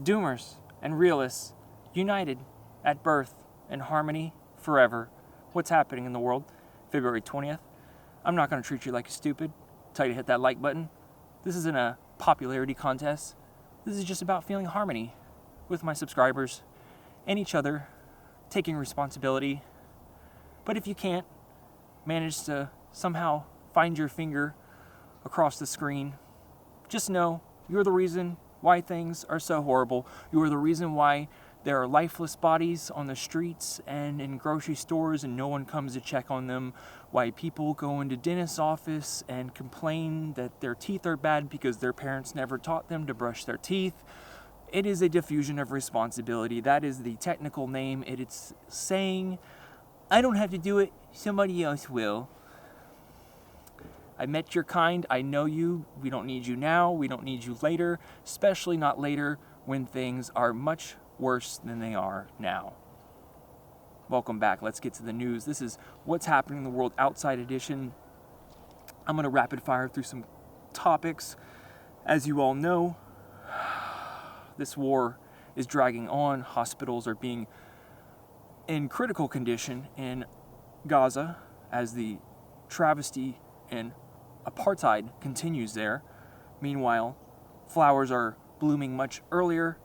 Doomers and realists, united at birth in harmony forever. What's happening in the world? February 20th. I'm not going to treat you like you're stupid. Tell you to hit that like button. This isn't a popularity contest. This is just about feeling harmony with my subscribers and each other, taking responsibility. But if you can't manage to somehow find your finger across the screen, just know you're the reason why things are so horrible. You are the reason why there are lifeless bodies on the streets and in grocery stores and no one comes to check on them. Why people go into dentist's office and complain that their teeth are bad because their parents never taught them to brush their teeth. It is a diffusion of responsibility. That is the technical name. It's saying, I don't have to do it, somebody else will. I met your kind, I know you, we don't need you now, we don't need you later, especially not later when things are much worse than they are now. Welcome back. Let's get to the news. This is What's Happening in the World Outside Edition. I'm going to rapid fire through some topics. As you all know, this war is dragging on. Hospitals are being in critical condition in Gaza as the travesty and apartheid continues there. Meanwhile, flowers are blooming much earlier.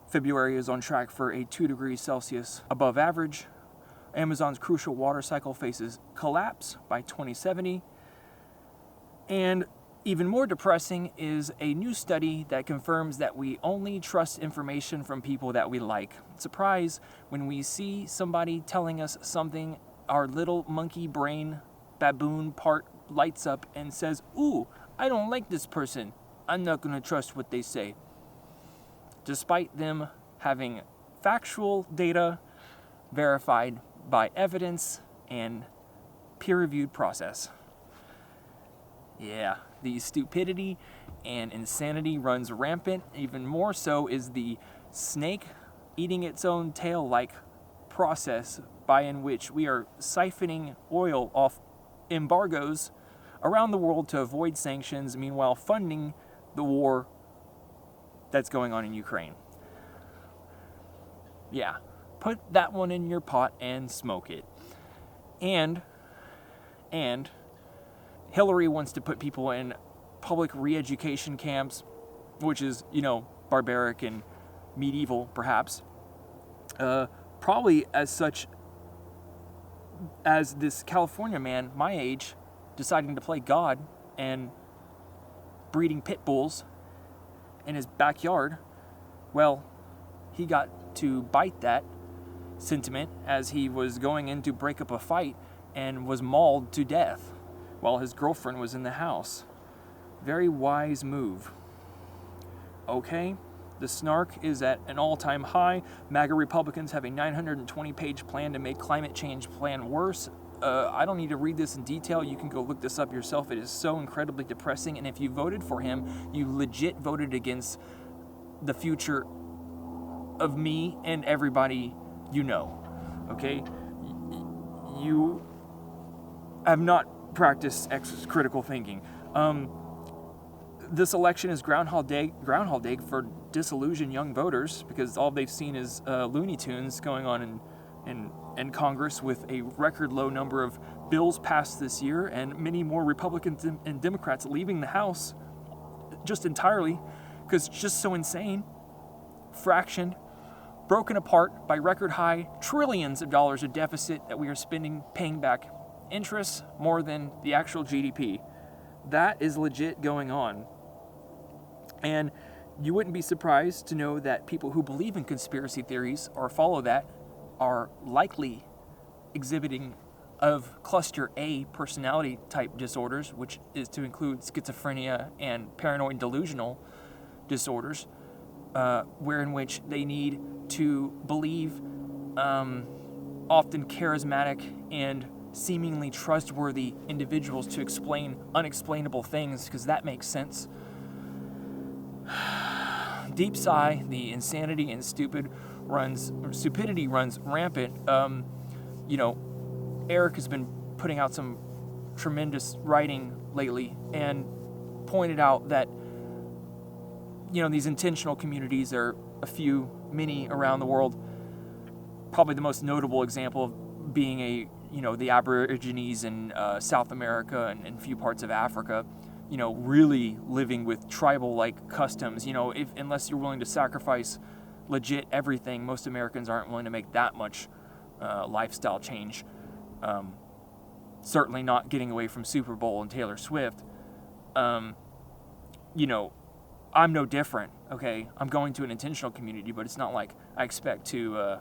February is on track for a 2 degrees Celsius above average. Amazon's crucial water cycle faces collapse by 2070. And even more depressing is a new study that confirms that we only trust information from people that we like. Surprise, when we see somebody telling us something, our little monkey brain baboon part lights up and says, ooh, I don't like this person. I'm not going to trust what they say. Despite them having factual data verified by evidence and peer-reviewed process. Yeah, the stupidity and insanity runs rampant. Even more so is the snake eating its own tail-like process by in which we are siphoning oil off embargoes around the world to avoid sanctions, meanwhile funding the war that's going on in Ukraine. Yeah, put that one in your pot and smoke it. And Hillary wants to put people in public re-education camps, which is, barbaric and medieval, perhaps. Probably as such as this California man, my age, deciding to play God and breeding pit bulls in his backyard. Well, he got to bite that sentiment as he was going in to break up a fight and was mauled to death while his girlfriend was in the house. Very wise move. Okay, the snark is at an all-time high. MAGA Republicans have a 920-page plan to make climate change plan worse. I don't need to read this in detail. You can go look this up yourself. It is so incredibly depressing. And if you voted for him, you legit voted against the future of me and everybody you know. Okay? You have not practiced critical thinking. This election is Groundhog Day for disillusioned young voters because all they've seen is Looney Tunes going on in Congress with a record low number of bills passed this year and many more Republicans and Democrats leaving the House just entirely because it's just so insane, fractioned, broken apart by record high trillions of dollars of deficit that we are spending paying back interest more than the actual GDP. That is legit going on. And you wouldn't be surprised to know that people who believe in conspiracy theories or follow that are likely exhibiting of cluster A personality type disorders, which is to include schizophrenia and paranoid delusional disorders, where in which they need to believe often charismatic and seemingly trustworthy individuals to explain unexplainable things, because that makes sense. Deep sigh, the insanity and stupidity runs rampant. Eric has been putting out some tremendous writing lately and pointed out that these intentional communities are many around the world. Probably the most notable example of being the Aborigines in South America and a few parts of Africa, really living with tribal-like customs. Unless you're willing to sacrifice legit everything, most Americans aren't willing to make that much lifestyle change. Certainly not getting away from Super Bowl and Taylor Swift. I'm no different, okay? I'm going to an intentional community, but it's not like I expect to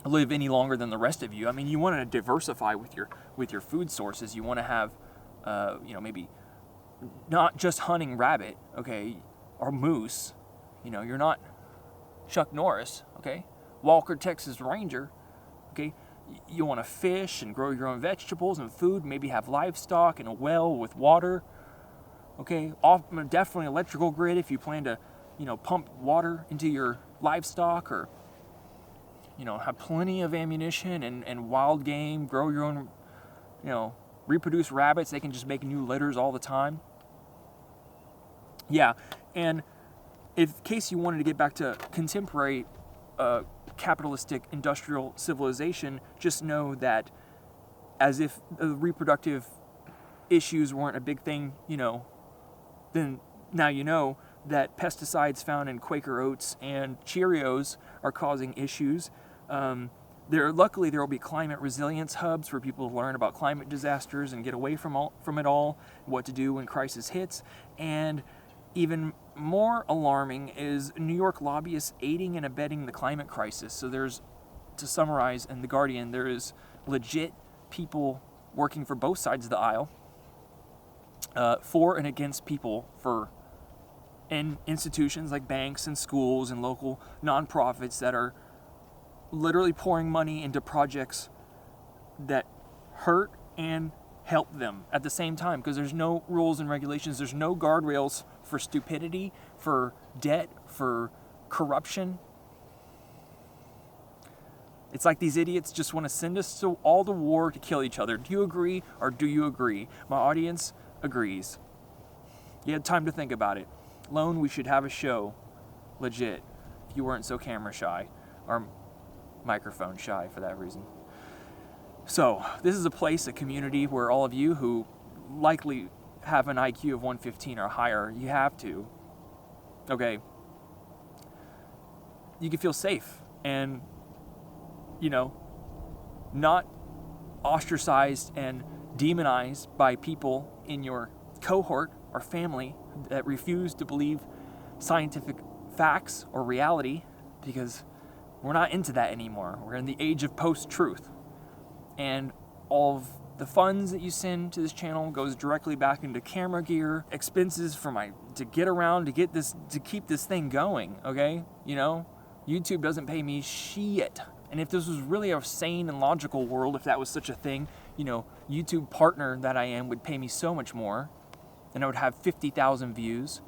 live any longer than the rest of you. I mean, you want to diversify with your food sources. You want to have, maybe not just hunting rabbit, okay, or moose. You're not Chuck Norris, okay? Walker, Texas Ranger, okay? You want to fish and grow your own vegetables and food, maybe have livestock and a well with water, okay? Definitely electrical grid if you plan to, pump water into your livestock, or, have plenty of ammunition and wild game, grow your own, reproduce rabbits. They can just make new litters all the time. Yeah, and in case you wanted to get back to contemporary capitalistic industrial civilization, just know that as if reproductive issues weren't a big thing, then now you know that pesticides found in Quaker Oats and Cheerios are causing issues. Luckily, there will be climate resilience hubs for people to learn about climate disasters and get away from it all, what to do when crisis hits. And even more alarming is New York lobbyists aiding and abetting the climate crisis. So to summarize in The Guardian, there is legit people working for both sides of the aisle, for and against people in institutions like banks and schools and local nonprofits that are literally pouring money into projects that hurt and help them at the same time, because there's no rules and regulations. There's no guardrails for stupidity, for debt, for corruption. It's like these idiots just want to send us all to war to kill each other. Do you agree, or do you agree? My audience agrees. You had time to think about it. Lone, we should have a show, legit, if you weren't so camera shy, or microphone shy for that reason. So, this is a community where all of you who likely have an IQ of 115 or higher, you have to, okay, you can feel safe and, not ostracized and demonized by people in your cohort or family that refuse to believe scientific facts or reality, because we're not into that anymore. We're in the age of post-truth. And all of the funds that you send to this channel goes directly back into camera gear, expenses to get around, to keep this thing going, okay? YouTube doesn't pay me shit. And if this was really a sane and logical world, if that was such a thing, YouTube partner that I am would pay me so much more, and I would have 50,000 views.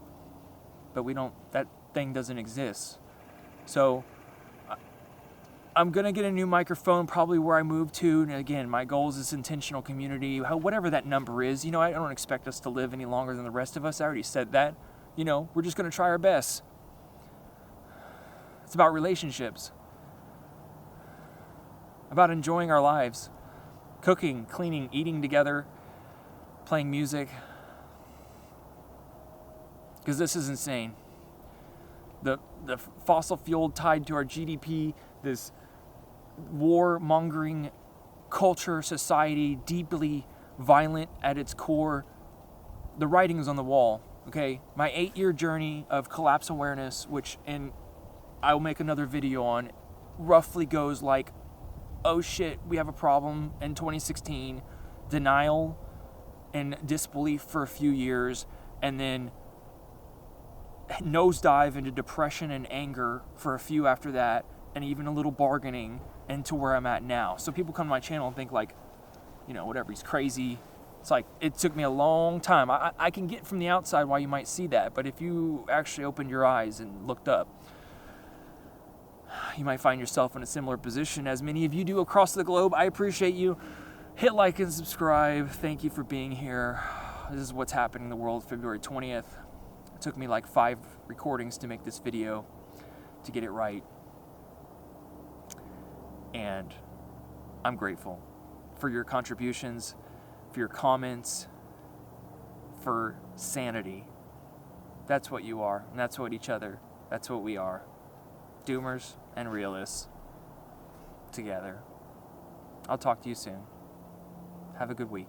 But that thing doesn't exist. So I'm going to get a new microphone probably where I move to. And again, my goal is this intentional community, whatever that number is. I don't expect us to live any longer than the rest of us. I already said that. We're just going to try our best. It's about relationships. About enjoying our lives. Cooking, cleaning, eating together, playing music. Because this is insane. The fossil fuel tied to our GDP, this war-mongering culture, society, deeply violent at its core. The writing is on the wall, okay? My 8-year journey of collapse awareness, and I'll make another video on, roughly goes like, oh shit, we have a problem in 2016, denial and disbelief for a few years, and then nosedive into depression and anger for a few after that, and even a little bargaining into where I'm at now. So people come to my channel and think like, whatever, he's crazy. It's like, it took me a long time. I can get from the outside why you might see that, but if you actually opened your eyes and looked up, you might find yourself in a similar position as many of you do across the globe. I appreciate you. Hit like and subscribe. Thank you for being here. This is what's happening in the world, February 20th. It took me like 5 recordings to make this video to get it right. And I'm grateful for your contributions, for your comments, for sanity. That's what you are, and that's what that's what we are. Doomers and realists together. I'll talk to you soon. Have a good week.